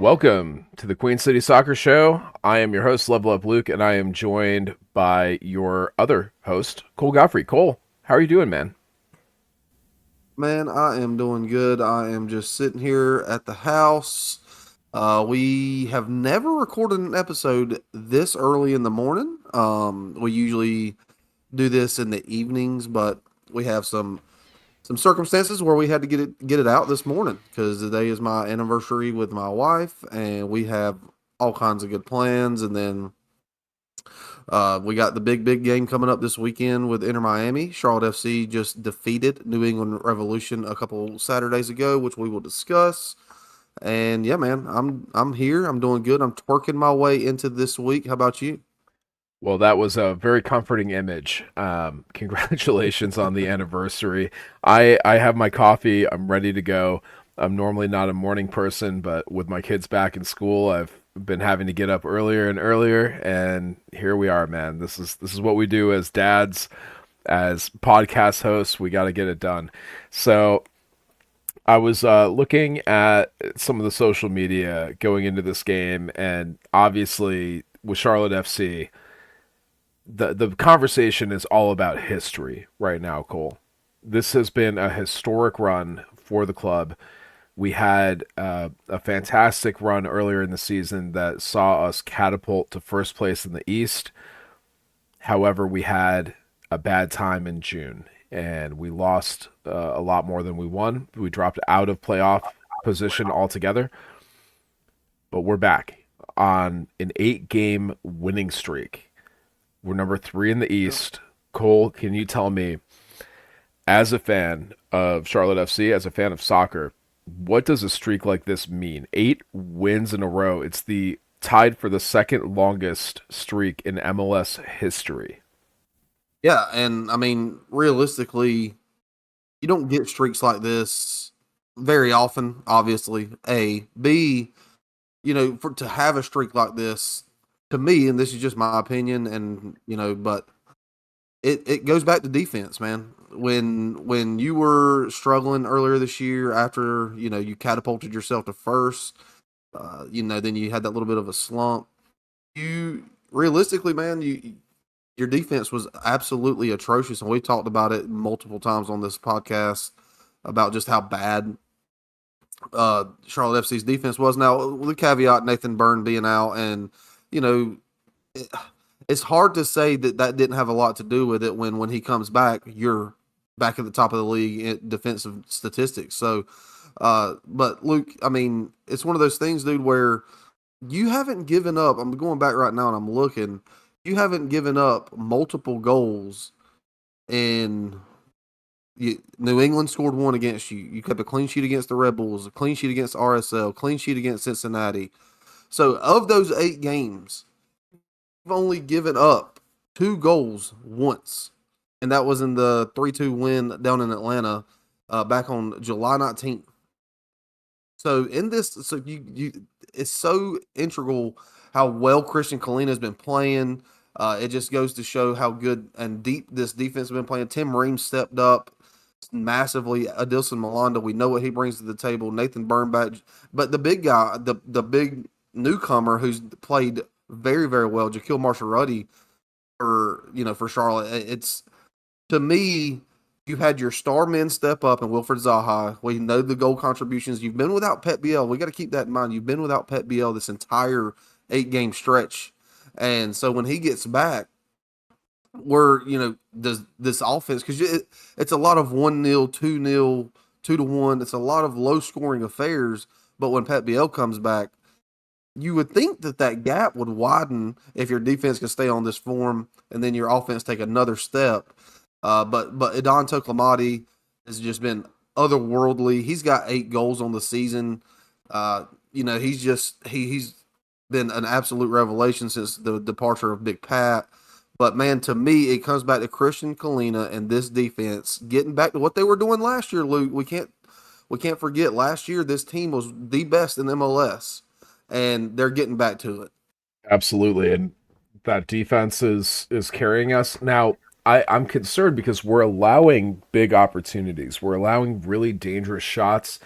Welcome to the Queen City Soccer Show. I am your host, Level Up Luke, and I am joined by your other host, Cole Godfrey. Cole, how are you doing, man? Man, I am doing good. I am just sitting here at the house. We have never recorded an episode this early in the morning. We usually do this in the evenings, but we have some circumstances where we had to get it out this morning because today is my anniversary with my wife, and we have all kinds of good plans. And then we got the big game coming up this weekend with Inter Miami. Charlotte FC just defeated New England Revolution a couple Saturdays ago, which we will discuss. And yeah, man, I'm here. I'm doing good. I'm twerking my way into this week. How about you? Well, that was a very comforting image. Congratulations on the anniversary. I have my coffee. I'm ready to go. I'm normally not a morning person, but with my kids back in school, I've been having to get up earlier and earlier, and here we are, man. This is what we do as dads, as podcast hosts. We got to get it done. So I was looking at some of the social media going into this game, and obviously with Charlotte FC, the conversation is all about history right now, Cole. This has been a historic run for the club. We had a fantastic run earlier in the season that saw us catapult to first place in the East. However, we had a bad time in June and we lost a lot more than we won. We dropped out of playoff position altogether, but we're back on an 8 game winning streak. We're number 3 in the Yeah. East. Cole, can you tell me, as a fan of Charlotte FC, as a fan of soccer, what does a streak like this mean? 8 wins in a row. It's the tied for the second longest streak in MLS history. Yeah, and I mean, realistically, you don't get streaks like this very often, obviously. A, B, for to have a streak like this, to me, and this is just my opinion, and but it goes back to defense, man. When you were struggling earlier this year after you catapulted yourself to first, then you had that little bit of a slump. You realistically, man, your defense was absolutely atrocious, and we talked about it multiple times on this podcast about just how bad Charlotte FC's defense was. Now, with the caveat Nathan Byrne being out, and you know, it, it's hard to say that that didn't have a lot to do with it. When he comes back, you're back at the top of the league in defensive statistics. So, but Luke, I mean, it's one of those things, dude, where you haven't given up. I'm going back right now and I'm looking. You haven't given up multiple goals in New England scored one against you. You kept a clean sheet against the Red Bulls, a clean sheet against RSL, clean sheet against Cincinnati. So of those 8 games, you've only given up 2 goals once, and that was in the 3-2 win down in Atlanta back on July 19th. So in this, so it's so integral how well Christian Kalina has been playing. It just goes to show how good and deep this defense has been playing. Tim Ream stepped up massively. Adilson Malanda, we know what he brings to the table. Nathan Burnback, but the big guy, the big newcomer who's played very very well, Jaquil Marshall-Ruddy for Charlotte. It's to me, you had your star men step up and Wilfred Zaha. We know the goal contributions. You've been without Pet Biel. We got to keep that in mind. You've been without Pet Biel this entire 8 game stretch. And so when he gets back, we're, does this offense, because it's a lot of 1-0, 2-0, 2-1. It's a lot of low scoring affairs. But when Pet Biel comes back, you would think that that gap would widen if your defense can stay on this form and then your offense take another step. But Adon Toklamati has just been otherworldly. He's got 8 goals on the season. He's been an absolute revelation since the departure of Big Pat. But man, to me, it comes back to Christian Kalina and this defense getting back to what they were doing last year. Luke, we can't forget last year this team was the best in MLS, and they're getting back to it. Absolutely, and that defense is carrying us now. I'm concerned because we're allowing big opportunities. We're allowing really dangerous shots.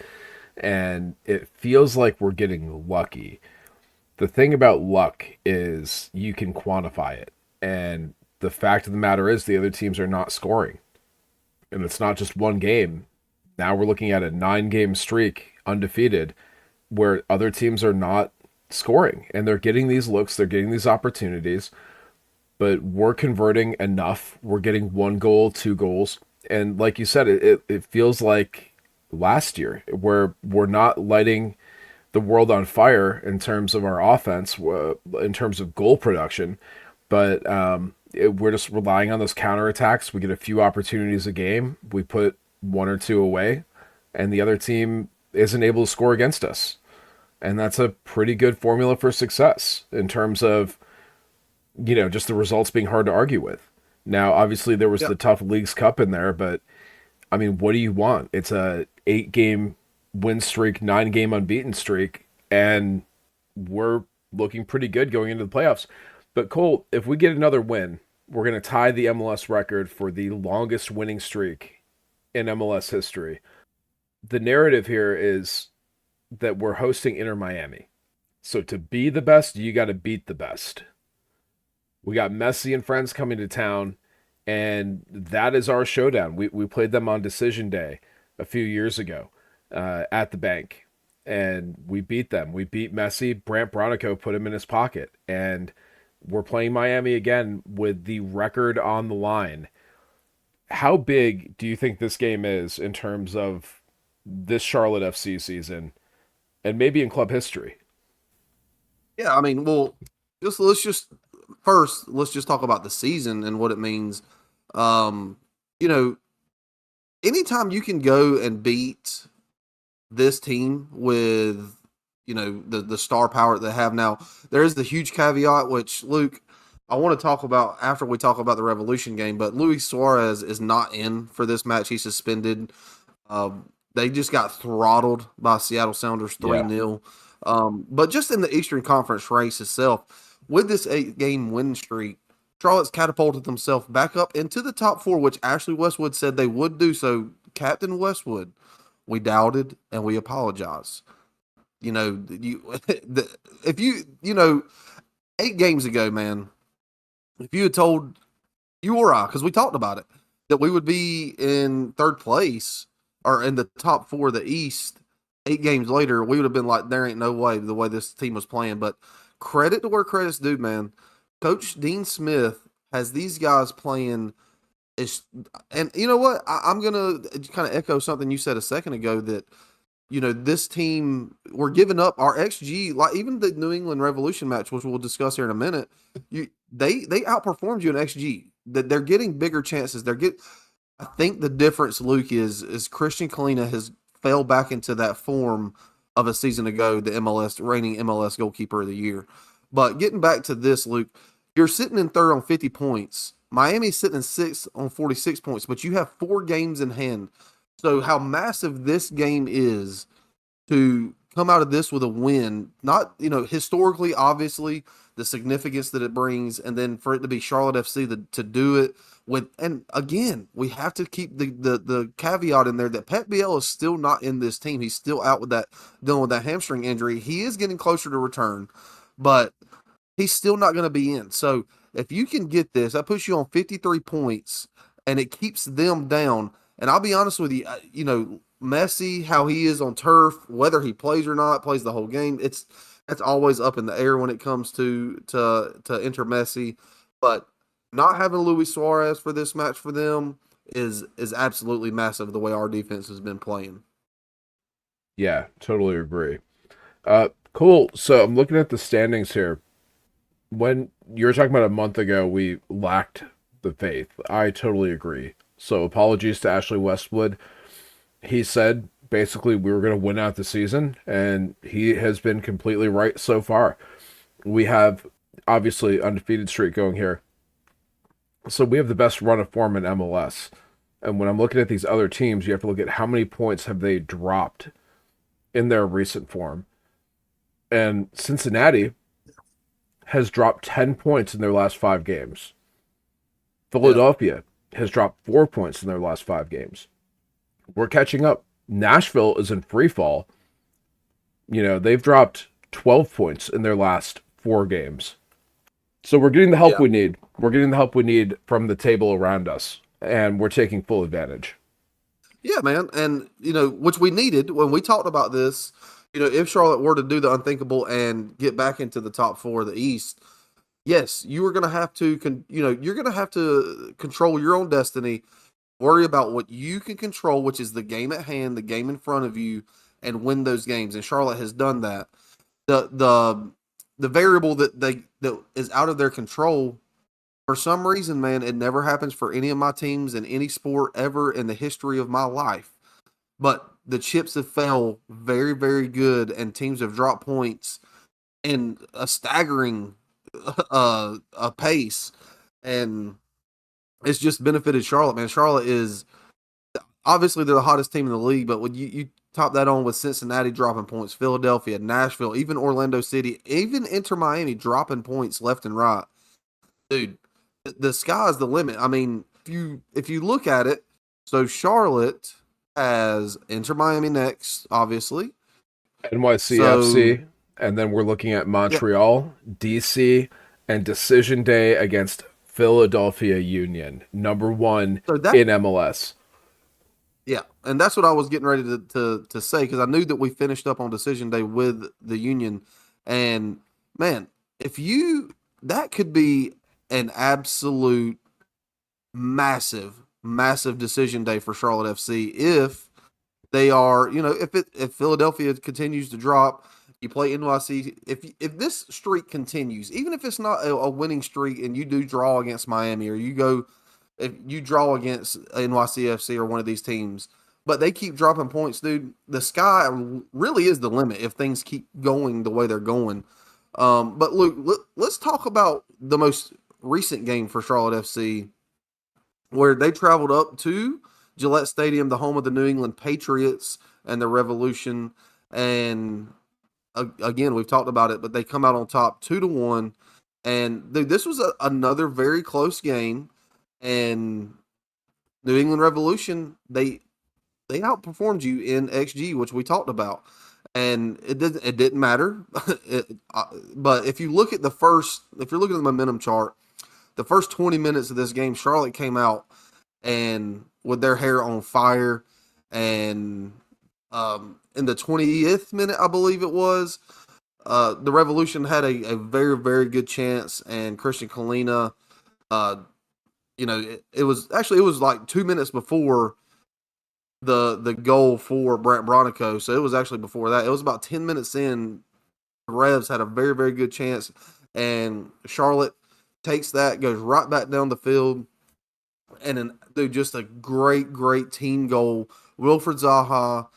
and it feels like we're getting lucky. The thing about luck is you can quantify it. And the fact of the matter is the other teams are not scoring. And it's not just one game. Now we're looking at a 9-game streak undefeated where other teams are not scoring and they're getting these looks, they're getting these opportunities, but we're converting enough. We're getting 1 goal, 2 goals. And like you said, it feels like last year where we're not lighting the world on fire in terms of our offense, in terms of goal production, but we're just relying on those counterattacks. We get a few opportunities a game, we put 1 or 2 away, and the other team isn't able to score against us. And that's a pretty good formula for success in terms of, just the results being hard to argue with. Now, obviously, there was Yeah. the tough Leagues Cup in there, but I mean, what do you want? It's a 8-game win streak, 9-game unbeaten streak, and we're looking pretty good going into the playoffs. But Cole, if we get another win, we're going to tie the MLS record for the longest winning streak in MLS history. The narrative here is that we're hosting Inter Miami. So to be the best, you got to beat the best. We got Messi and friends coming to town, and that is our showdown. We played them on decision day a few years ago at the bank, and we beat them. We beat Messi. Brant Bronico put him in his pocket, and we're playing Miami again with the record on the line. How big do you think this game is in terms of this Charlotte FC season and maybe in club history? Yeah, I mean, well, let's just talk about the season and what it means. Um, you know, anytime you can go and beat this team with the star power that they have now, there is the huge caveat which Luke, I want to talk about after we talk about the Revolution game, but Luis Suarez is not in for this match. He's suspended. They just got throttled by Seattle Sounders Yeah. 3-0. But just in the Eastern Conference race itself, with this 8-game win streak, Charlotte's catapulted themselves back up into the top 4, which Ashley Westwood said they would do. So, Captain Westwood, we doubted and we apologize. If 8 games ago, man, if you had told you or I, because we talked about it, that we would be in third place or in the top 4 of the East 8 games later, we would have been like, there ain't no way the way this team was playing. But credit to where credit's due, man. Coach Dean Smith has these guys playing. And you know what? I'm going to kind of echo something you said a second ago that, this team, we're giving up our XG, like even the New England Revolution match, which we'll discuss here in a minute. They outperformed you in XG. That they're getting bigger chances. I think the difference, Luke, is Christian Kalina has fell back into that form of a season ago, the reigning MLS goalkeeper of the year. But getting back to this, Luke, you're sitting in third on 50 points. Miami's sitting in sixth on 46 points, but you have 4 games in hand. So how massive this game is to come out of this with a win, not, historically, obviously, the significance that it brings, and then for it to be Charlotte FC to do it with, and again, we have to keep the caveat in there that Pep Biel is still not in this team. He's still out dealing with that hamstring injury. He is getting closer to return, but he's still not going to be in. So if you can get this, that puts you on 53 points, and it keeps them down. And I'll be honest with you, Messi, how he is on turf, whether he plays or not, plays the whole game, that's always up in the air when it comes to enter Messi. But not having Luis Suarez for this match for them is absolutely massive the way our defense has been playing. Yeah, totally agree. Cool. So I'm looking at the standings here. When you were talking about a month ago, we lacked the faith. I totally agree. So apologies to Ashley Westwood. He said basically we were going to win out the season, and he has been completely right so far. We have obviously undefeated streak going here. So we have the best run of form in MLS. And when I'm looking at these other teams, you have to look at how many points have they dropped in their recent form. And Cincinnati has dropped 10 points in their last 5 games. Yeah. Philadelphia has dropped 4 points in their last 5 games. We're catching up. Nashville is in free fall. They've dropped 12 points in their last 4 games. So we're getting the help Yeah. we need. We're getting the help we need from the table around us, and we're taking full advantage. Yeah, man. And, which we needed when we talked about this, if Charlotte were to do the unthinkable and get back into the top four of the East, yes, you are going to have to, you're going to have to control your own destiny, worry about what you can control, which is the game at hand, the game in front of you, and win those games. And Charlotte has done that. The variable that is out of their control, for some reason, man, it never happens for any of my teams in any sport ever in the history of my life. But the chips have fell very, very good, and teams have dropped points in a staggering a pace, and it's just benefited Charlotte, man. Charlotte is obviously they're the hottest team in the league, but when you top that on with Cincinnati dropping points, Philadelphia, Nashville, even Orlando City, even Inter Miami dropping points left and right, dude, the sky's the limit. I mean, if you look at it, so Charlotte has Inter Miami next, obviously. So NYCFC, and then we're looking at yeah, Montreal, DC, and decision day against Philadelphia Union, number one so that in MLS. yeah, and that's what I was getting ready to say because I knew that we finished up on decision day with the Union, and man, if you that could be an absolute massive, massive decision day for Charlotte FC if they are, if Philadelphia continues to drop, you play NYC. If this streak continues, even if it's not a winning streak, and you do draw against Miami, or if you draw against NYCFC or one of these teams, but they keep dropping points, dude, the sky really is the limit if things keep going the way they're going. But Luke, let's talk about the most recent game for Charlotte FC, where they traveled up to Gillette Stadium, the home of the New England Patriots and the Revolution. And again, we've talked about it, but they come out on top 2-1. And dude, this was another very close game. And New England Revolution, they outperformed you in XG, which we talked about. And it didn't matter. But if you're looking at the momentum chart, the first 20 minutes of this game, Charlotte came out and with their hair on fire. And in the 20th minute, I believe it was, the Revolution had a very, very good chance. And Christian Kalina, it was like 2 minutes before the goal for Brant Bronico. So it was actually before that. It was about 10 minutes in. The Revs had a very, very good chance. And Charlotte takes that, goes right back down the field. And then, dude, just a great, great team goal. Wilfred Zaha,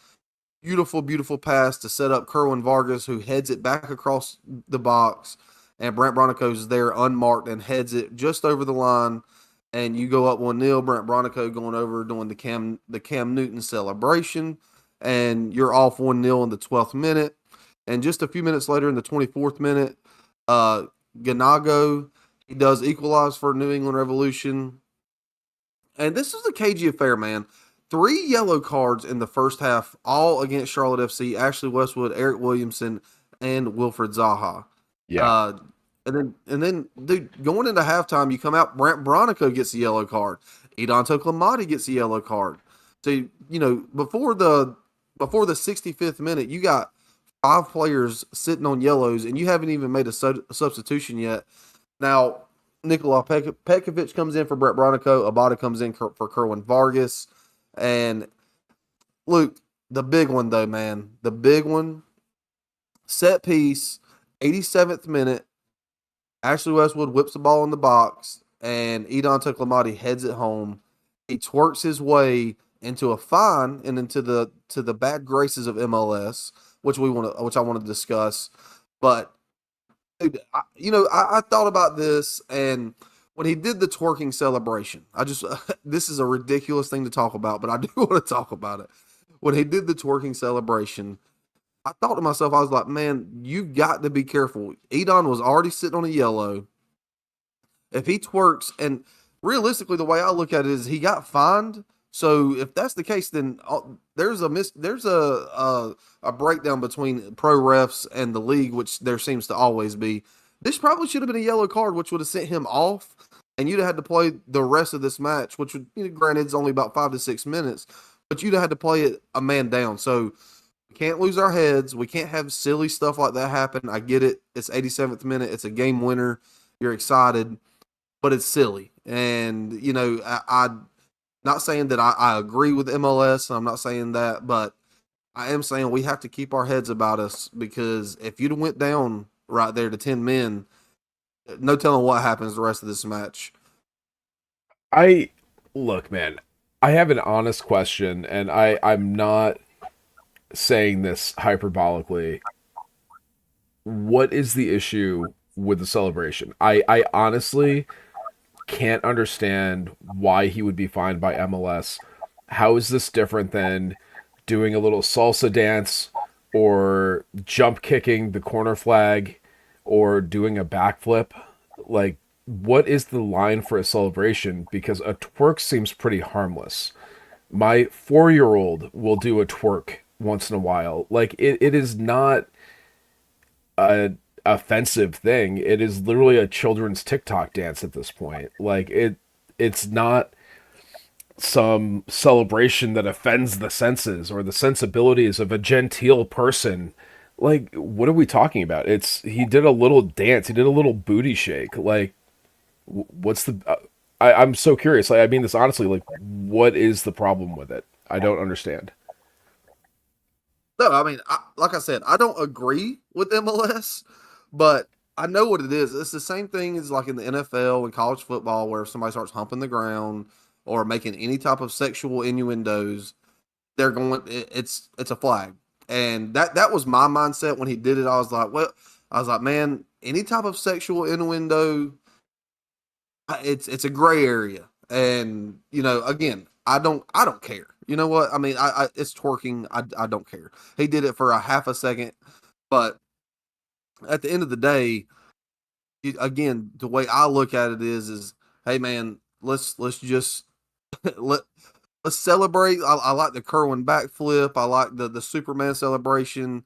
beautiful, beautiful pass to set up Kerwin Vargas, who heads it back across the box. And Brant Bronico's there unmarked and heads it just over the line. And you go up 1-0. Brant Bronico going over doing the Cam Newton celebration. And you're off 1-0 in the 12th minute. And just a few minutes later in the 24th minute, Ganago, he does equalize for New England Revolution. And this is a cagey affair, man. 3 yellow cards in the first half, all against Charlotte FC: Ashley Westwood, Eric Williamson, and Wilfred Zaha. Yeah. Uh, and then, dude, going into halftime, you come out. Brant Bronico gets a yellow card. Idanto Clamati gets a yellow card. So before the 65th minute, you got 5 players sitting on yellows, and you haven't even made a substitution yet. Now, Nikola Pekovic comes in for Brett Bronico. Abada comes in for Kerwin Vargas. And Luke, the big one though, man. The big one, set piece, 87th minute. Ashley Westwood whips the ball in the box, and Edon Toklamati heads it home. He twerks his way into a fine and into the bad graces of MLS, which I want to discuss. But dude, I thought about this, and when he did the twerking celebration, this is a ridiculous thing to talk about, but I do want to talk about it. When he did the twerking celebration, I thought to myself, I was like, man, you got to be careful. Edon was already sitting on a yellow. If he twerks, and realistically, the way I look at it is he got fined, So if that's the case, then there's a breakdown between pro refs and the league, which there seems to always be. This probably should have been a yellow card, which would have sent him off, and you'd have had to play the rest of this match, which would, granted, it's only about 5 to 6 minutes, but you'd have had to play it a man down. So we can't lose our heads. We can't have silly stuff like that happen. I get it. It's 87th minute. It's a game winner. You're excited, but it's silly. And I not saying that I agree with MLS. I'm not saying that, but I am saying we have to keep our heads about us, because if you'd have went down right there to 10 men, no telling what happens the rest of this match. I look, man. I have an honest question, and I'm not saying this hyperbolically. What is the issue with the celebration? I honestly can't understand why he would be fined by MLS. How is this different than doing a little salsa dance or jump kicking the corner flag or doing a backflip? Like, what is the line for a celebration? Because a twerk seems pretty harmless. My 4 year old will do a twerk once in a while. Like, it is not a offensive thing. It is literally a children's TikTok dance at this point. Like it's not some celebration that offends the senses or the sensibilities of a genteel person. Like, what are we talking about? It's he did a little dance, he did a little booty shake. Like, what's the? I'm so curious. Like, I mean this honestly. Like, what is the problem with it? I don't understand. No, I mean, like I said, I don't agree with MLS, but I know what it is. It's the same thing as like in the NFL and college football, where if somebody starts humping the ground or making any type of sexual innuendos, they're going. It's a flag, and that was my mindset when he did it. I was like, man, any type of sexual innuendo, it's a gray area, and again, I don't care. You know what I mean? It's twerking. I don't care. He did it for a half a second, but at the end of the day, again, the way I look at it is hey man, let's just let let's celebrate. I like the Kerwin backflip. I like the Superman celebration.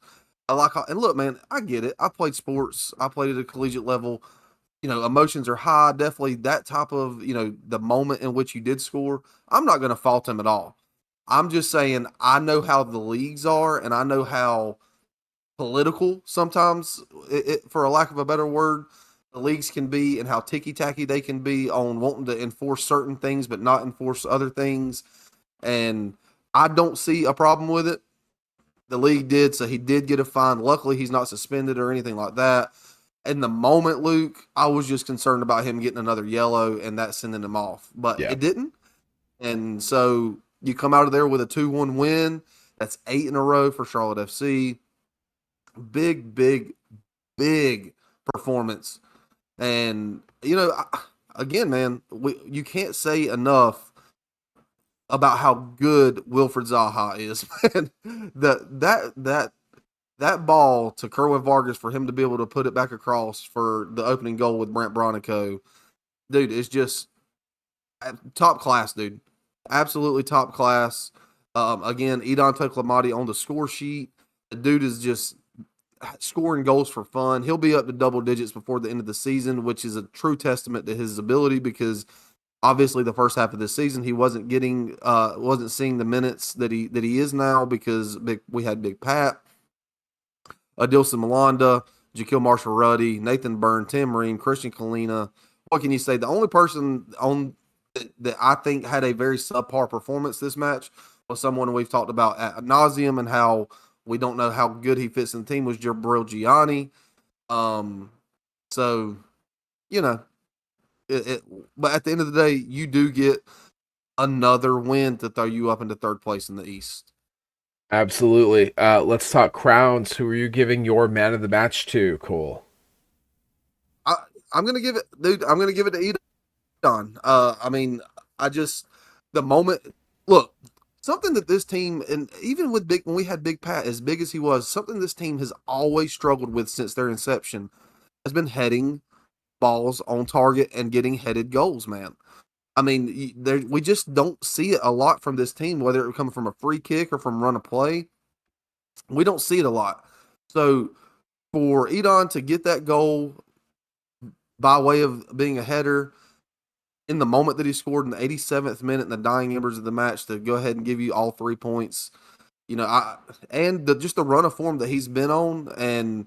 And look, man, I get it. I played sports. I played at a collegiate level. Emotions are high. Definitely that type of, the moment in which you did score. I'm not going to fault him at all. I'm just saying I know how the leagues are, and I know how political sometimes, for a lack of a better word, the leagues can be, and how ticky tacky they can be on wanting to enforce certain things but not enforce other things. And I don't see a problem with it. The league did, so he did get a fine. Luckily, he's not suspended or anything like that. In the moment, Luke, I was just concerned about him getting another yellow and that sending him off, but Yeah, it didn't. And so you come out of there with a 2-1 win. That's 8 in a row for Charlotte FC. Big, big, big performance. And, again, man, you can't say enough about how good Wilfred Zaha is, man. That ball to Kerwin Vargas, for him to be able to put it back across for the opening goal with Brent Bronico, dude, it's just top class, dude. Absolutely top class. Again, Edon Toklamati on the score sheet. The dude is just scoring goals for fun. He'll be up to double digits before the end of the season, which is a true testament to his ability, because obviously the first half of the season he wasn't seeing the minutes that he is now, because we had Big Pat, Adilson Malanda, Jaquil Marshall-Ruddy, Nathan Byrne, Tim Ream, Christian Kalina. What can you say? The only person on that I think had a very subpar performance this match was someone we've talked about ad nauseum, and how we don't know how good he fits in the team, was Jabril Gianni. Um, so, you know, but at the end of the day, you do get another win to throw you up into third place in the East. absolutely. Let's talk crowns. Who are you giving your man of the match to, Cole? I, I'm gonna give it, dude. I'm gonna give it to Edon. I mean, I just the moment. Look, something that this team, and even with when we had Big Pat, as big as he was, something this team has always struggled with since their inception has been heading balls on target and getting headed goals, man. I mean, we just don't see it a lot from this team, whether it comes from a free kick or from run a play. We don't see it a lot. So for Edon to get that goal by way of being a header in the moment that he scored in the 87th minute in the dying embers of the match to go ahead and give you all 3 points, just the run of form that he's been on, and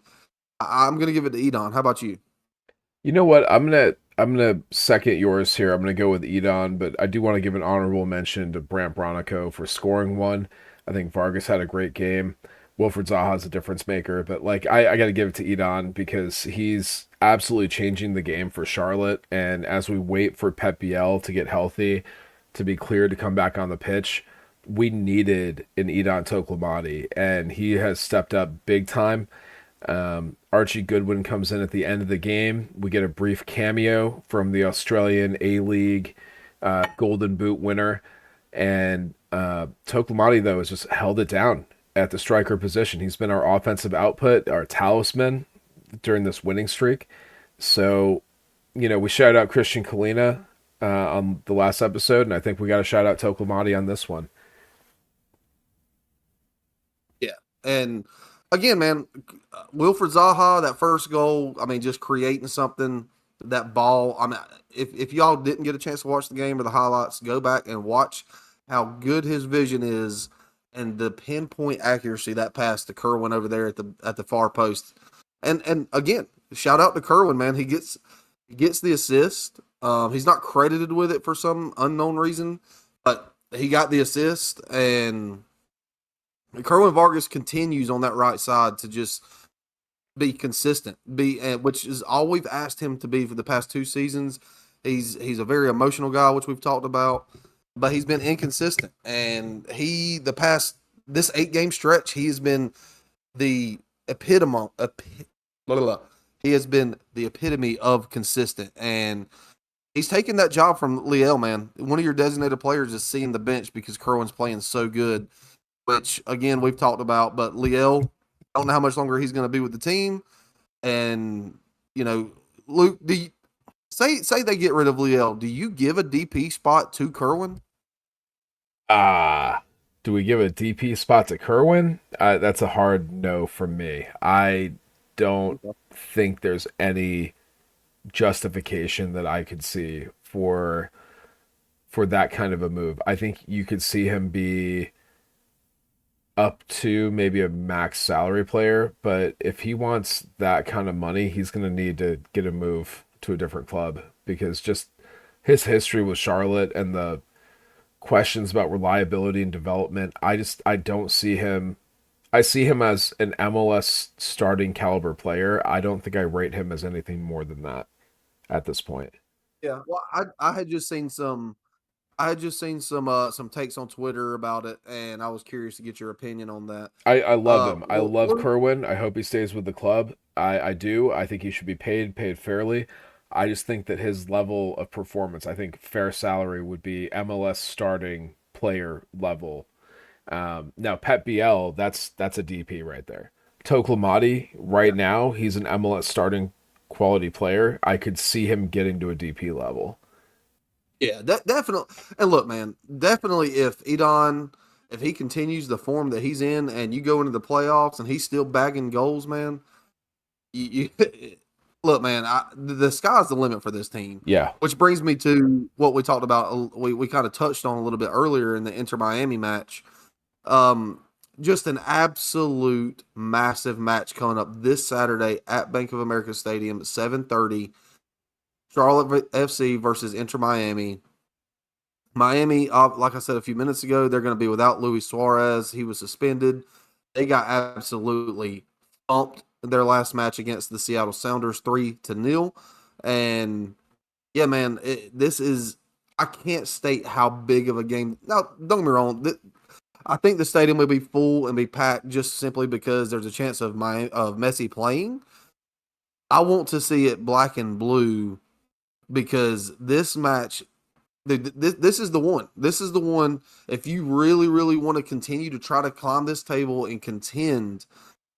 I'm going to give it to Edon. How about you? You know what? I'm gonna second yours here. I'm gonna go with Edon, but I do want to give an honorable mention to Brant Bronico for scoring one. I think Vargas had a great game. Wilfred Zaha's a difference maker, but like I got to give it to Edon because he's absolutely changing the game for Charlotte. And as we wait for Pep Biel to get healthy, to be cleared to come back on the pitch, we needed an Edon Toklamati, and he has stepped up big time. Archie Goodwin comes in at the end of the game. We get a brief cameo from the Australian A League Golden Boot winner. And Toklamati, though, has just held it down at the striker position. He's been our offensive output, our talisman during this winning streak. So, we shout out Christian Kalina on the last episode, and I think we got to shout out Toklamati on this one. Yeah. And again, man, Wilfred Zaha, that first goal, I mean, just creating something, that ball. I mean, if y'all didn't get a chance to watch the game or the highlights, go back and watch how good his vision is and the pinpoint accuracy that pass to Kerwin over there at the far post. And again, shout out to Kerwin, man. He gets the assist. He's not credited with it for some unknown reason, but he got the assist, and Kerwin Vargas continues on that right side to just be consistent, which is all we've asked him to be for the past 2 seasons. He's a very emotional guy, which we've talked about, but he's been inconsistent. And this 8-game stretch, he has been the epitome. He has been the epitome of consistent, and he's taken that job from Liel, man. One of your designated players is seeing the bench because Kerwin's playing so good, which again we've talked about. But Liel, I don't know how much longer he's going to be with the team. And Luke, do you, say they get rid of Liel, do you give a DP spot to Kerwin? Do we give a DP spot to Kerwin? That's a hard no from me. I don't think there's any justification that I could see for that kind of a move. I think you could see him be up to maybe a max salary player, but if he wants that kind of money, he's going to need to get a move to a different club because just his history with Charlotte and the questions about reliability and development, I don't see him. I see him as an MLS starting caliber player. I don't think I rate him as anything more than that at this point. Yeah. Well, I had just seen some takes on Twitter about it, and I was curious to get your opinion on that. I love him. I Well, love Kerwin. I hope he stays with the club. I do. I think he should be paid fairly. I just think that his level of performance, I think fair salary would be MLS starting player level. Now Pep Biel, that's a DP right there. Toklamati, right now, he's an MLS starting quality player. I could see him getting to a DP level. yeah, definitely. And look, man, definitely if he continues the form that he's in, and you go into the playoffs and he's still bagging goals, man, you look, man, the sky's the limit for this team. Yeah. Which brings me to what we talked about. We kind of touched on a little bit earlier in the Inter Miami match. Just an absolute massive match coming up this Saturday at Bank of America Stadium at 7:30. Charlotte FC versus Inter Miami. Miami, like I said a few minutes ago, they're going to be without Luis Suarez. He was suspended. They got absolutely thumped in their last match against the Seattle Sounders 3-0. And yeah, man, I can't state how big of a game. Now, don't get me wrong. I think the stadium will be full and be packed just simply because there's a chance of Messi playing. I want to see it black and blue because this match, this is the one. This is the one. If you really, really want to continue to try to climb this table and contend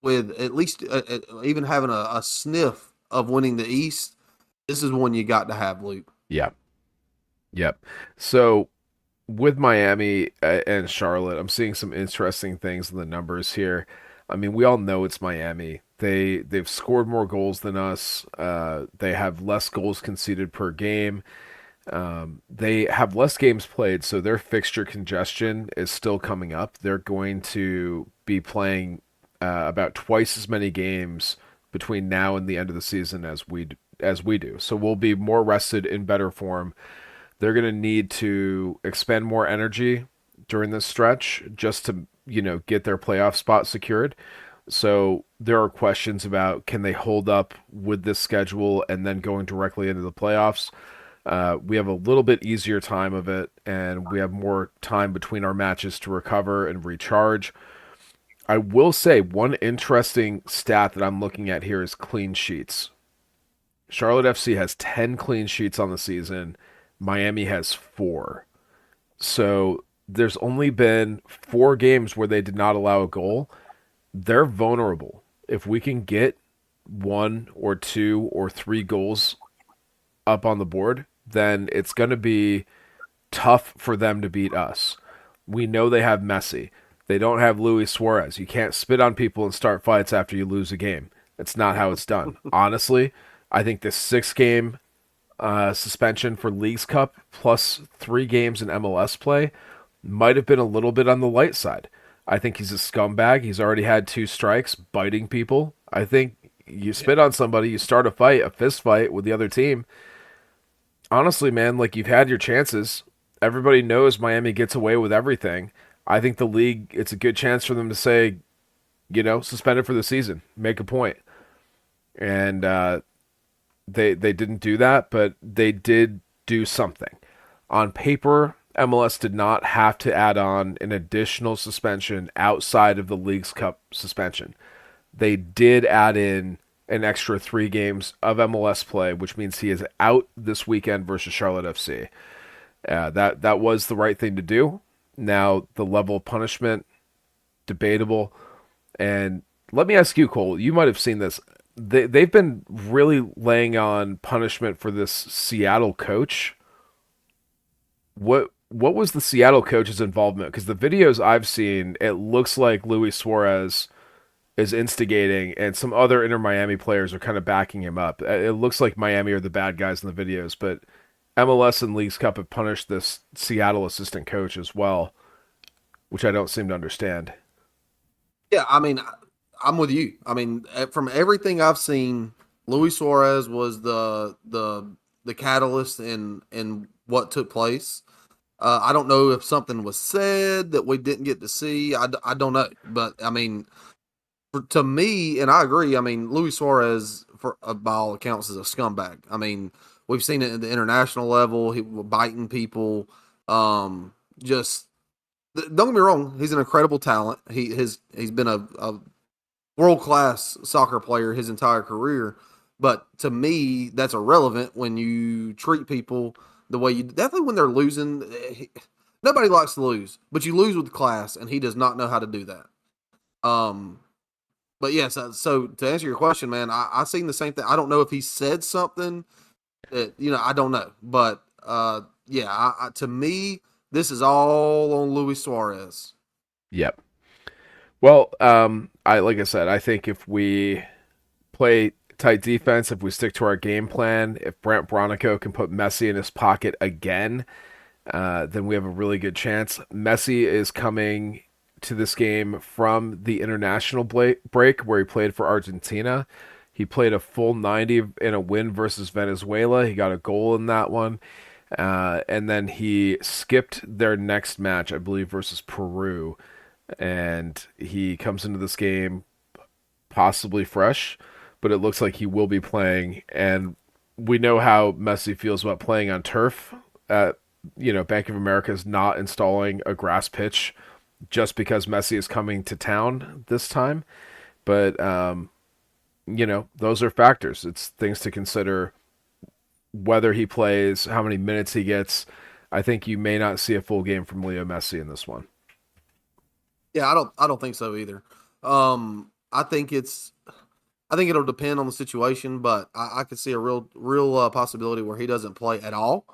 with at least even having a sniff of winning the East, this is one you got to have, Luke. Yeah. Yep. So with Miami and Charlotte, I'm seeing some interesting things in the numbers here. I mean, we all know it's Miami. They've scored more goals than us. They have less goals conceded per game. They have less games played, so their fixture congestion is still coming up. They're going to be playing about twice as many games between now and the end of the season as we do. So we'll be more rested, in better form. They're going to need to expend more energy during this stretch just to, get their playoff spot secured. So there are questions about, can they hold up with this schedule and then going directly into the playoffs? We have a little bit easier time of it, and we have more time between our matches to recover and recharge. I will say one interesting stat that I'm looking at here is clean sheets. Charlotte FC has 10 clean sheets on the season. Miami has 4. So there's only been 4 games where they did not allow a goal. They're vulnerable. If we can get 1 or 2 or 3 goals up on the board, then it's going to be tough for them to beat us. We know they have Messi. They don't have Luis Suarez. You can't spit on people and start fights after you lose a game. That's not how it's done. Honestly, I think this 6 game suspension for Leagues Cup plus 3 games in MLS play might have been a little bit on the light side. I think he's a scumbag. He's already had 2 strikes biting people. I think you Yeah. spit on somebody, you start a fight, a fist fight with the other team. Honestly, man, like you've had your chances. Everybody knows Miami gets away with everything. I think the league, it's a good chance for them to say, suspended for the season, make a point. And they didn't do that, but they did do something. On paper, MLS did not have to add on an additional suspension outside of the League's Cup suspension. They did add in an extra 3 games of MLS play, which means he is out this weekend versus Charlotte FC. That was the right thing to do. Now the level of punishment debatable. And let me ask you, Cole. You might have seen this. They've been really laying on punishment for this Seattle coach. What was the Seattle coach's involvement? Because the videos I've seen, it looks like Luis Suarez is instigating, and some other Inter Miami players are kind of backing him up. It looks like Miami are the bad guys in the videos, but MLS and Leagues Cup have punished this Seattle assistant coach as well, which I don't seem to understand. Yeah, I mean, I'm with you. I mean, from everything I've seen, Luis Suarez was the catalyst in what took place. I don't know if something was said that we didn't get to see. I don't know, but I mean, to me, and I agree. I mean, Luis Suarez, for by all accounts, is a scumbag. I mean, we've seen it at the international level. He was biting people. Just don't get me wrong. He's an incredible talent. He's been a world class soccer player his entire career. But to me, that's irrelevant when you treat people the way you definitely when they're losing. Nobody likes to lose, but you lose with class, and he does not know how to do that. Um, but yes, so to answer your question, man, I seen the same thing. I don't know if he said something that I don't know, but yeah, to me, this is all on Luis Suarez. Yep. Well, I like I said, I think if we play tight defense, if we stick to our game plan, if Brent Bronico can put Messi in his pocket again, then we have a really good chance. Messi is coming to this game from the international break where he played for Argentina. He played a full 90 in a win versus Venezuela. He got a goal in that one. And then he skipped their next match, I believe, versus Peru. And he comes into this game possibly fresh, but it looks like he will be playing. And we know how Messi feels about playing on turf. Bank of America is not installing a grass pitch just because Messi is coming to town this time. But those are factors. It's things to consider. Whether he plays, how many minutes he gets. I think you may not see a full game from Leo Messi in this one. Yeah, I don't think so either. I think it'll depend on the situation, but I could see a real possibility where he doesn't play at all.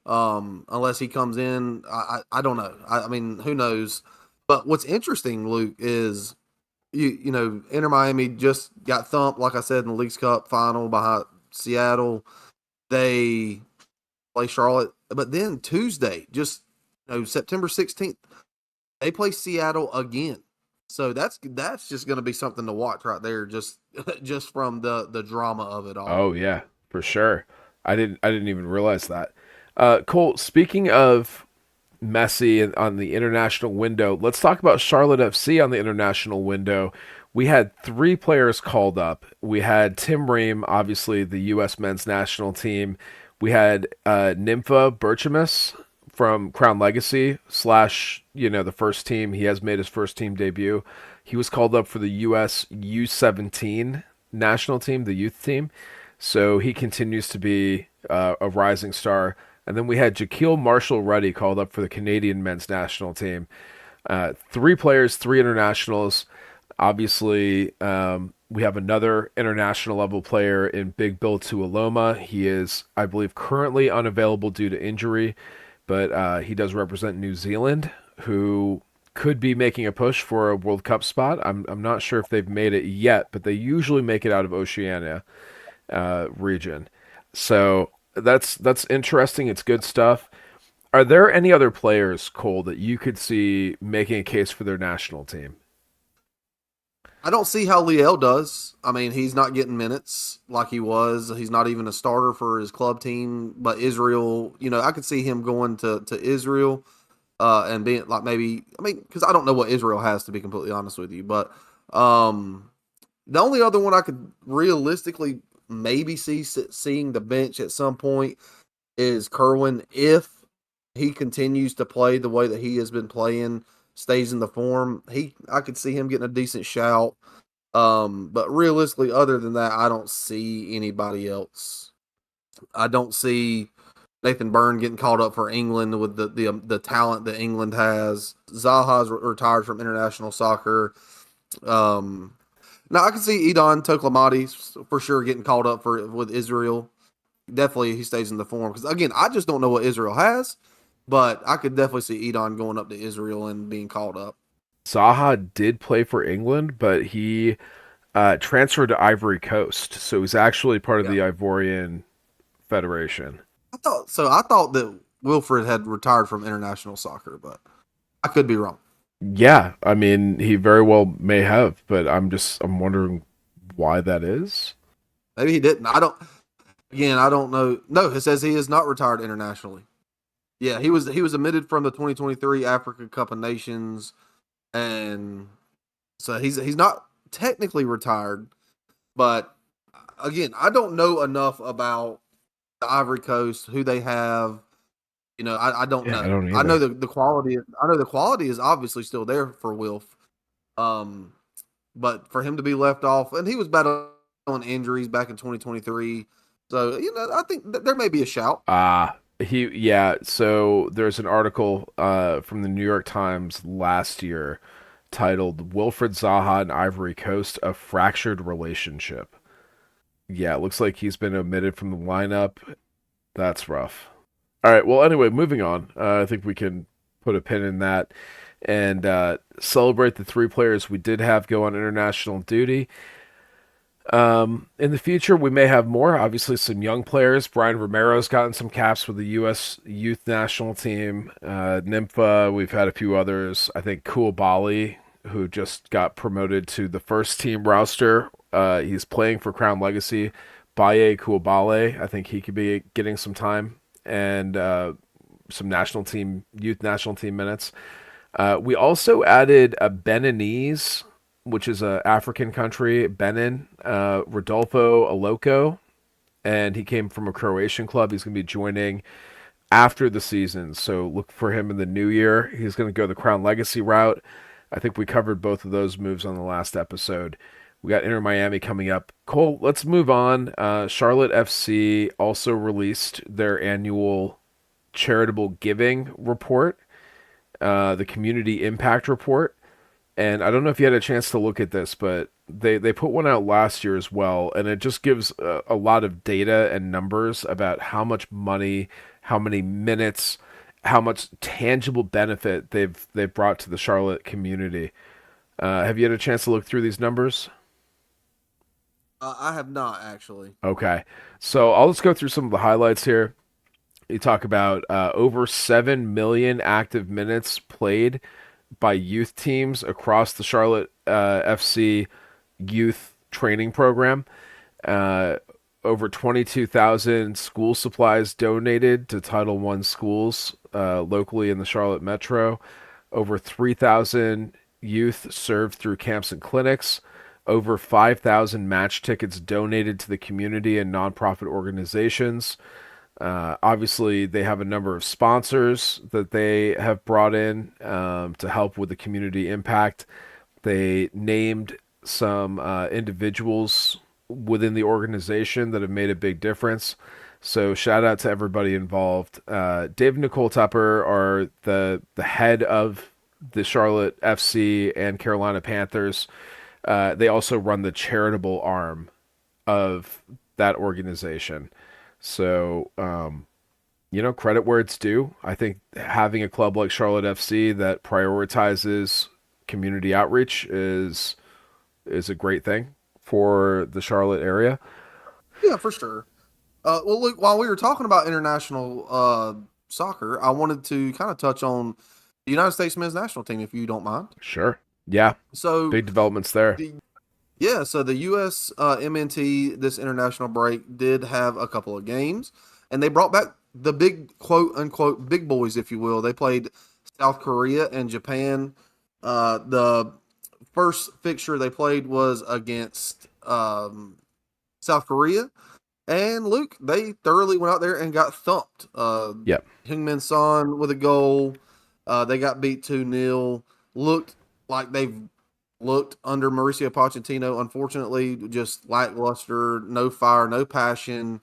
Unless he comes in. I don't know. I mean, who knows? But what's interesting, Luke, is you know, Inter Miami just got thumped, like I said, in the Leagues Cup final by Seattle. They play Charlotte, but then Tuesday, just September 16th, they play Seattle again. So that's just going to be something to watch right there, just just from the drama of it all. Oh yeah, for sure. I didn't even realize that. Cole, speaking of Messi and on the international window, let's talk about Charlotte FC on the international window. We had three players called up. We had Tim Ream, obviously the U.S. men's national team. We had Nympha Berchamus from Crown Legacy slash, the first team. He has made his first team debut. He was called up for the U.S. U17 national team, the youth team. So he continues to be a rising star. And then we had Jaquil Marshall-Ruddy called up for the Canadian men's national team. Three players, three internationals. Obviously, we have another international level player in Big Bill Tuoloma. He is, I believe, currently unavailable due to injury, but he does represent New Zealand, who could be making a push for a World Cup spot. I'm not sure if they've made it yet, but they usually make it out of Oceania region. So that's interesting. It's good stuff. Are there any other players, Cole, that you could see making a case for their national team? I don't see how Liel does. I mean, he's not getting minutes like he was. He's not even a starter for his club team. But Israel, I could see him going to Israel and being like maybe. I mean, because I don't know what Israel has to be completely honest with you. But the only other one I could realistically maybe seeing the bench at some point is Kerwin if he continues to play the way that he has been playing, stays in the form. I could see him getting a decent shout. But realistically, other than that, I don't see anybody else. I don't see Nathan Byrne getting called up for England with the talent that England has. Zaha's retired from international soccer. Now I can see Edon Toklamati for sure getting called up with Israel. Definitely, he stays in the form because again, I just don't know what Israel has, but I could definitely see Edon going up to Israel and being called up. Zaha did play for England, but he transferred to Ivory Coast, so he's actually part of Yeah, the Ivorian Federation. I thought so. I thought that Wilfred had retired from international soccer, but I could be wrong. Yeah, I mean, he very well may have, but I'm wondering why that is. Maybe he didn't. I don't. Again, I don't know. No, it says he is not retired internationally. Yeah, he was omitted from the 2023 Africa Cup of Nations, and so he's not technically retired. But again, I don't know enough about the Ivory Coast, who they have. I don't Yeah, I know. don't I know either. the quality. I know the quality is obviously still there for Wilf. Um, but for him to be left off, and he was battling injuries back in 2023, so I think there may be a shout. Yeah, so there's an article from the New York Times last year titled Wilfred Zaha and Ivory Coast, a fractured relationship. Yeah, it looks like he's been omitted from the lineup. That's rough. All right, well, anyway, moving on. I think we can put a pin in that and celebrate the three players we did have go on international duty. In the future, we may have more. Obviously, some young players. Brian Romero's gotten some caps with the U.S. youth national team. Nympha, we've had a few others. I think Koulibaly, who just got promoted to the first team roster. He's playing for Crown Legacy. Baye Koulibaly, I think he could be getting some time and some youth national team minutes. We also added a Beninese, which is a African country, Benin, Rodolfo Aloko, and he came from a Croatian club. He's going to be joining after the season, so look for him in the new year. He's going to go the Crown Legacy route. I think we covered both of those moves on the last episode. We got Inter Miami coming up. Cole, let's move on. Charlotte FC also released their annual charitable giving report, the community impact report. And I don't know if you had a chance to look at this, but they put one out last year as well, and it just gives a lot of data and numbers about how much money how many minutes, how much tangible benefit they've brought to the Charlotte community. Have you had a chance to look through these numbers? I have not actually. Okay, so I'll just go through some of the highlights here. You talk about over 7 million active minutes played by youth teams across the Charlotte FC youth training program. Uh, Over 22,000 school supplies donated to Title I schools locally in the Charlotte metro. Over 3,000 youth served through camps and clinics. Over 5,000 match tickets donated to the community and nonprofit organizations. Obviously, they have a number of sponsors that they have brought in to help with the community impact. They named some individuals within the organization that have made a big difference. So shout out to everybody involved. Dave and Nicole Tupper are the head of the Charlotte FC and Carolina Panthers. They also run the charitable arm of that organization. So, credit where it's due. I think having a club like Charlotte FC that prioritizes community outreach is a great thing for the Charlotte area. Yeah, for sure. Well, look, while we were talking about international soccer, I wanted to kind of touch on the United States men's national team, if you don't mind. Sure. Yeah, So, big developments there. the yeah, so the USMNT this international break did have a couple of games, and they brought back the big quote unquote big boys, if you will. They played South Korea and Japan. The first fixture they played was against South Korea, and Luke, they thoroughly went out there and got thumped. Yep. Heung-min Son with a goal. They got beat 2-0. Looked like they've looked under Mauricio Pochettino. Unfortunately, just lackluster, no fire, no passion.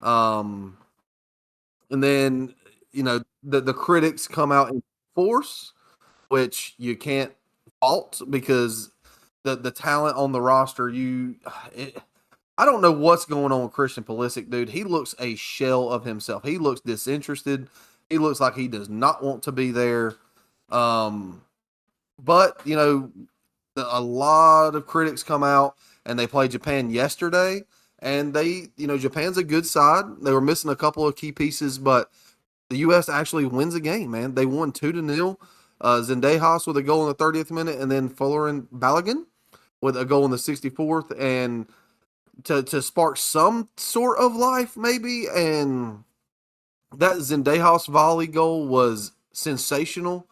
Um, and then, the critics come out in force, which you can't fault because the talent on the roster, I don't know what's going on with Christian Pulisic, dude. He looks a shell of himself. He looks disinterested. He looks like he does not want to be there. But a lot of critics come out and they played Japan yesterday, and Japan's a good side. They were missing a couple of key pieces, but the U.S. actually wins a game, man. They won 2-0. Zendejas with a goal in the 30th minute, and then Fuller and Balogun with a goal in the 64th, and to spark some sort of life, maybe. And that Zendejas volley goal was sensational.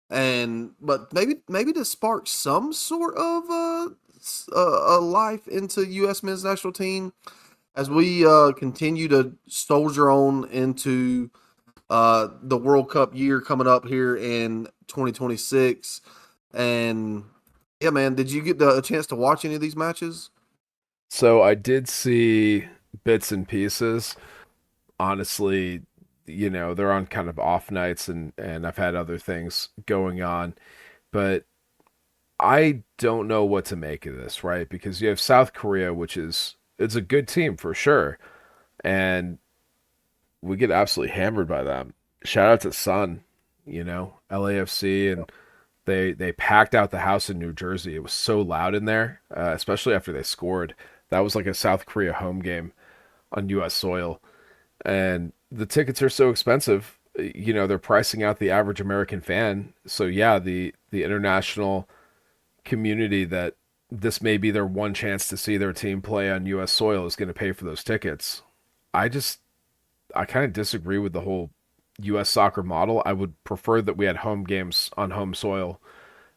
But maybe to spark some sort of a life into U.S. men's national team as we continue to soldier on into the World Cup year coming up here in 2026. And yeah, man, did you get a chance to watch any of these matches? So I did see bits and pieces. Honestly, they're on kind of off nights and I've had other things going on, but I don't know what to make of this, right? Because you have South Korea, which it's a good team for sure, and we get absolutely hammered by them. Shout out to Sun, LAFC, and they packed out the house in New Jersey. It was so loud in there, especially after they scored. That was like a South Korea home game on U.S. soil, and the tickets are so expensive. They're pricing out the average American fan. So yeah, the international community that this may be their one chance to see their team play on U.S. soil is going to pay for those tickets. I just I kind of disagree with the whole U.S. soccer model. I would prefer that we had home games on home soil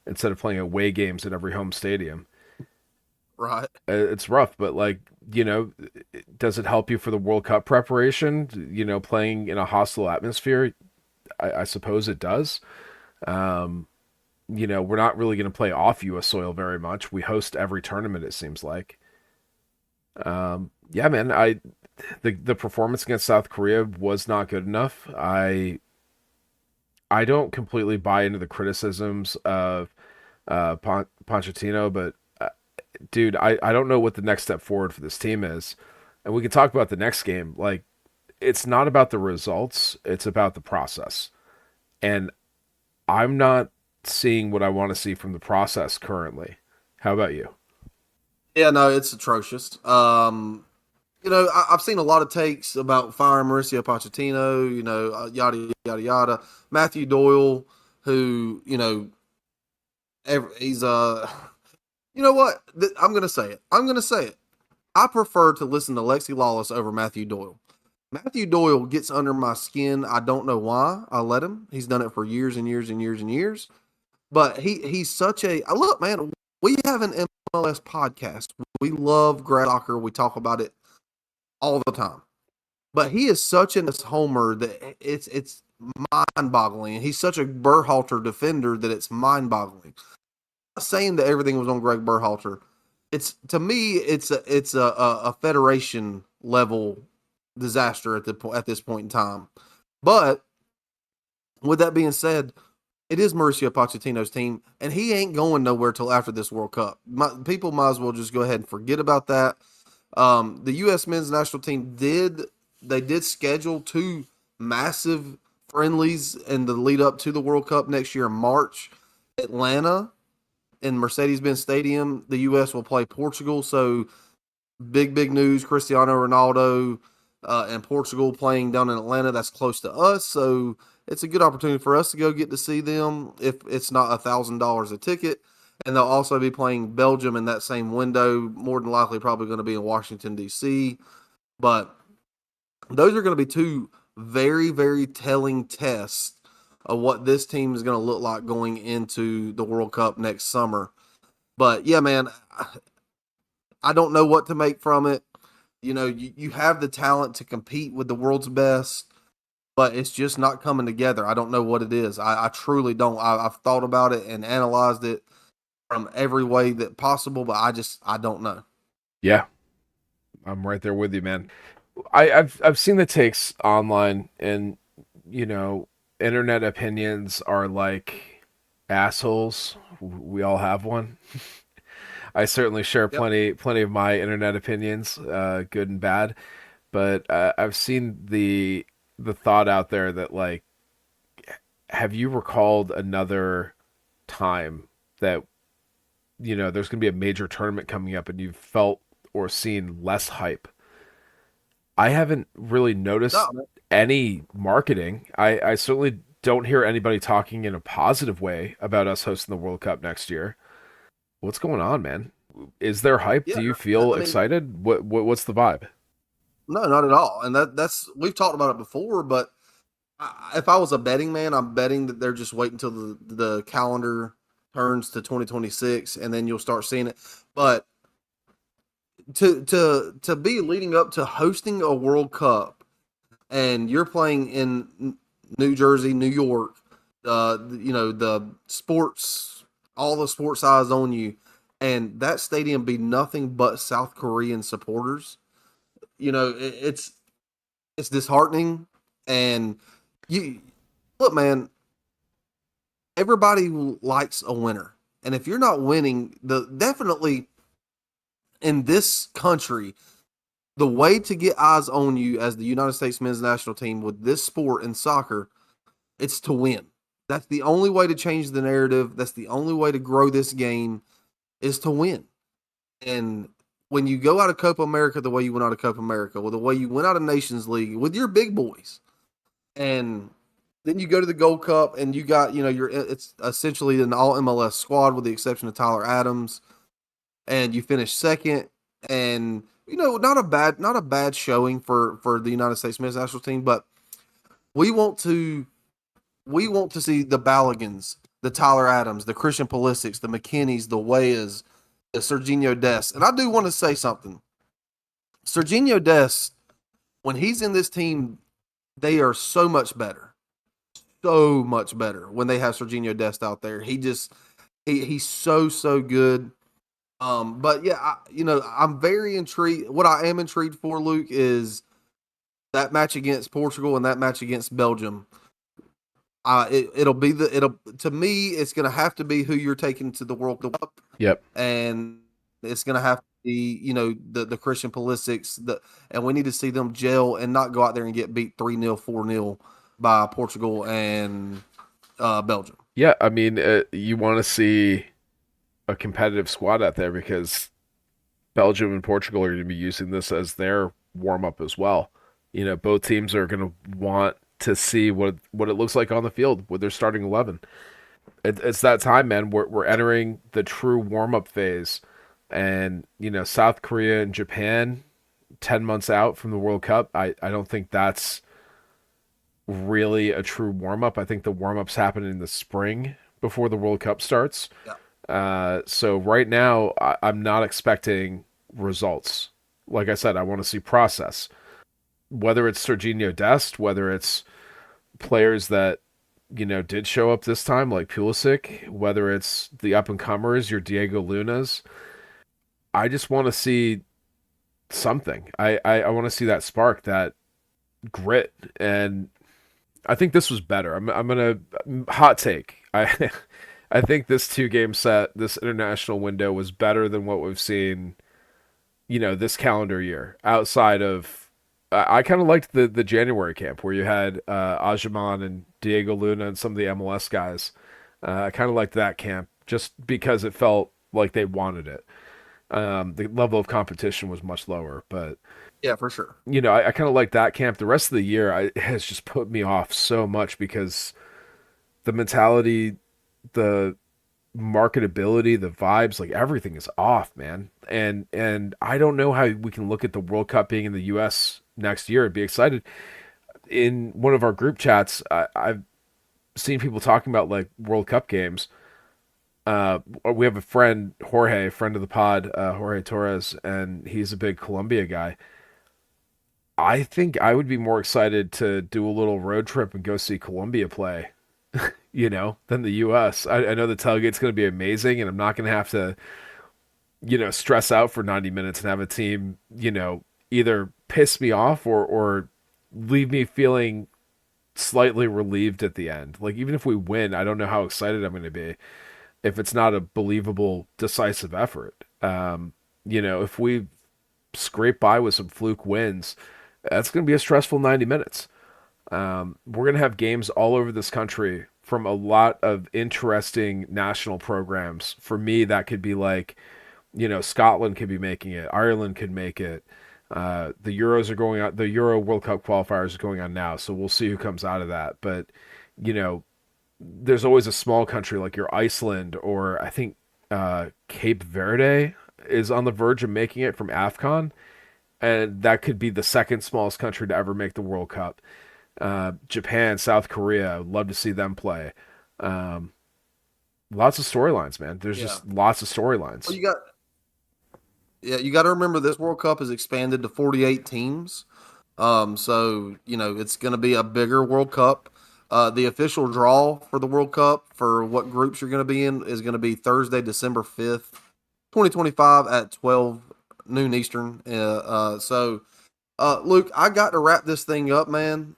instead of playing away games at every home stadium. Right. It's rough, but does it help you for the World Cup preparation? Playing in a hostile atmosphere, I suppose it does. We're not really going to play off U.S. soil very much. We host every tournament, it seems like. Yeah, man, the performance against South Korea was not good enough. I don't completely buy into the criticisms of Pochettino, but dude, I don't know what the next step forward for this team is. And we can talk about the next game. Like, it's not about the results, it's about the process. And I'm not seeing what I want to see from the process currently. How about you? Yeah, no, it's atrocious. I've seen a lot of takes about firing Mauricio Pochettino, yada, yada, yada. Matthew Doyle, who, he's, you know what? I'm going to say it. I'm going to say it. I prefer to listen to Lexi Lawless over Matthew Doyle. Matthew Doyle gets under my skin. I don't know why I let him. He's done it for years and years and years and years. But he's such a look, man. We have an MLS podcast. We love grass soccer. We talk about it all the time. But he is such an homer that it's mind boggling. He's such a Berhalter defender that it's mind boggling. Not saying that everything was on Greg Berhalter. It's to me, it's a federation level disaster at this point in time. But with that being said, it is Mauricio Pochettino's team, and he ain't going nowhere till after this World Cup. People might as well just go ahead and forget about that. The U.S. men's national team did schedule two massive friendlies in the lead up to the World Cup next year in March. Atlanta in Mercedes-Benz Stadium, the U.S. will play Portugal. So big news: Cristiano Ronaldo and Portugal playing down in Atlanta. That's close to us, so it's a good opportunity for us to go get to see them if it's not $1,000 a ticket. And they'll also be playing Belgium in that same window, more than likely probably going to be in Washington, D.C. But those are going to be two very, very telling tests of what this team is going to look like going into the World Cup next summer. But, yeah, man, I don't know what to make from it. You have the talent to compete with the world's best, but it's just not coming together. I don't know what it is. I truly don't. I've thought about it and analyzed it from every way that possible, but I don't know. Yeah, I'm right there with you, man. I've seen the takes online, and you know, internet opinions are like assholes. We all have one. I certainly share Yep. plenty of my internet opinions, good and bad. But I've seen the thought out there that like, have you recalled another time that there's going to be a major tournament coming up and you've felt or seen less hype? I haven't really No, noticed man. any marketing. I certainly don't hear anybody talking in a positive way about us hosting the World Cup next year. What's going on, man? Is there hype? Yeah, Do you feel I mean, excited? What's the vibe? no, not at all. And that's we've talked about it before, but if I was a betting man, I'm betting that they're just waiting until the calendar turns to 2026, and then you'll start seeing it. But to be leading up to hosting a World Cup, and you're playing in New Jersey, New York, the sports, all the sports eyes on you, and that stadium be nothing but South Korean supporters. It's disheartening, and you look, man. Everybody likes a winner, and if you're not winning, the definitely in this country, the way to get eyes on you as the United States men's national team with this sport in soccer, it's to win. That's the only way to change the narrative. That's the only way to grow this game is to win. And when you go out of Copa America the way you went out of Copa America, or the way you went out of Nations League with your big boys, and then you go to the Gold Cup and you got, it's essentially an all MLS squad with the exception of Tyler Adams, and you finish second, and not a bad showing for the United States men's national team, but we want to see the Balligans, the Tyler Adams, the Christian Pulisic's, the McKinneys, the Weahs, the Serginho Dest. And I do want to say something. Serginho Dest, when he's in this team, they are so much better. So much better when they have Serginho Dest out there. He's so good. But yeah, I'm very intrigued. What I am intrigued for, Luke, is that match against Portugal and that match against Belgium. It'll to me, it's gonna have to be who you're taking to the World Cup, Yep. and it's gonna have to see, the Christian Pulisic's, and we need to see them gel and not go out there and get beat 3-0, 4-0 by Portugal and Belgium. Yeah, I mean, you want to see a competitive squad out there because Belgium and Portugal are going to be using this as their warm up as well. Both teams are going to want to see what it looks like on the field with their starting 11. It's that time, man. We're entering the true warm up phase, and South Korea and Japan, 10 months out from the World Cup. I don't think that's really a true warm up. I think the warm ups happen in the spring before the World Cup starts. Yeah. So right now, I'm not expecting results. Like I said, I want to see process. Whether it's Serginho Dest, whether it's players that did show up this time, like Pulisic, whether it's the up and comers, your Diego Lunas. I just want to see something. I want to see that spark, that grit, and I think this was better. I'm gonna hot take. I think this 2 game set, this international window was better than what we've seen, this calendar year. Outside of, I kind of liked the January camp where you had Ajaman and Diego Luna and some of the MLS guys. I kind of liked that camp just because it felt like they wanted it. The level of competition was much lower, but Yeah, for sure. I kind of like that camp. The rest of the year has just put me off so much because the mentality, the marketability, the vibes, like everything is off, man. And I don't know how we can look at the World Cup being in the US next year and be excited. In one of our group chats, I've seen people talking about like World Cup games. We have a friend, Jorge, friend of the pod, Jorge Torres, and he's a big Colombia guy. I think I would be more excited to do a little road trip and go see Colombia play, than the U.S. I know the tailgate's going to be amazing, and I'm not going to have to, stress out for 90 minutes and have a team, either piss me off or leave me feeling slightly relieved at the end. Like, even if we win, I don't know how excited I'm going to be if it's not a believable, decisive effort. If we scrape by with some fluke wins, that's going to be a stressful 90 minutes. We're going to have games all over this country from a lot of interesting national programs. For me, that could be like, Scotland could be making it. Ireland could make it. The Euros are going on. The Euro World Cup qualifiers are going on now. So we'll see who comes out of that. But, there's always a small country like your Iceland, or I think Cape Verde is on the verge of making it from AFCON. And that could be the second smallest country to ever make the World Cup. Japan, South Korea, I would love to see them play. Lots of storylines, man. There's just lots of storylines. Well, you got to remember this World Cup is expanded to 48 teams. So, it's going to be a bigger World Cup. The official draw for the World Cup for what groups you're going to be in is going to be Thursday, December 5th, 2025 at 12 noon Eastern. Luke, I got to wrap this thing up, man.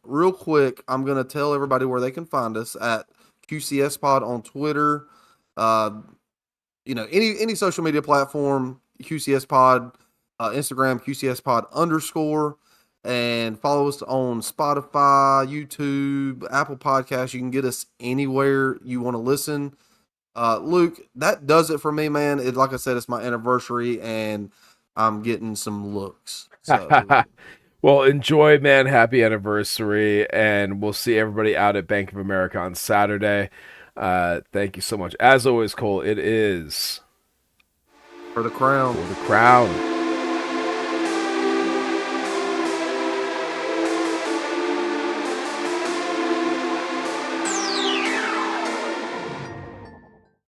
Real quick, I'm going to tell everybody where they can find us at QCS Pod on Twitter. Any social media platform, QCS Pod, Instagram, QCS Pod _, and follow us on Spotify, YouTube, Apple Podcasts. You can get us anywhere you want to listen. Luke, that does it for me, man. Like I said, it's my anniversary, and I'm getting some looks. So. Well, enjoy, man. Happy anniversary, and we'll see everybody out at Bank of America on Saturday. Thank you so much. As always, Cole, it is For the crown. For the crown.